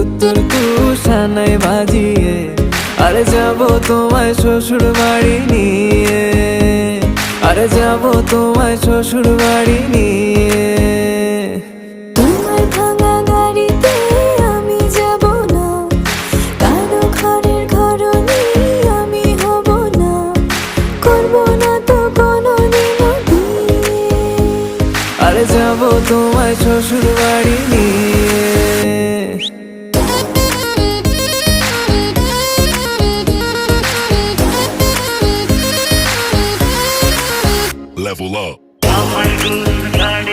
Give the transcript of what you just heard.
তুত্তুর তুষানায় বাজিয়ে আরে যাবো তোমায় শ্বশুর বাড়ি নিয়ে, আরে যাবো তোমায় শ্বশুর বাড়ি নিয়ে। তোমার ভাঙা গাড়িতে আমি যাব না, কারো ঘরের ঘরনি আমি হব না, করব না তো কোনোদিনও বিয়ে। আরে যাবো তোমায় শ্বশুর বাড়ি নিয়ে। Level up. আমার